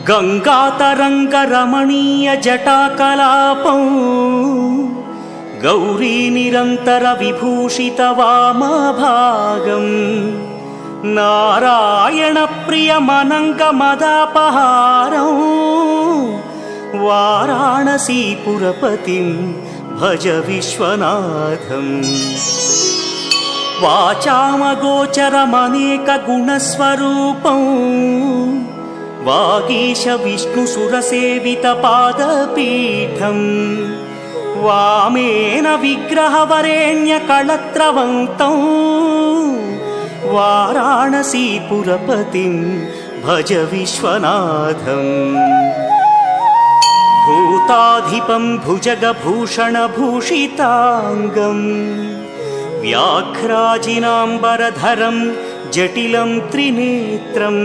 गङ्गातरङ्गरमणीयजटाकलापं गौरीनिरन्तरविभूषितवामभागं नारायणप्रियमनङ्गमदापहारं वाराणसीपुरपतिं भज विश्वनाथम्। वाचामगोचरमनेकगुणस्वरूपं वागीश विष्णुसुरसेवितपादपीठं वामेन विग्रहवरेण्यकळत्रवन्तं वाराणसीपुरपतिं भज विश्वनाथम्। भूताधिपं भुजगभूषणभूषिताङ्गं व्याघ्राजिनाम्बरधरं जटिलं त्रिनेत्रम्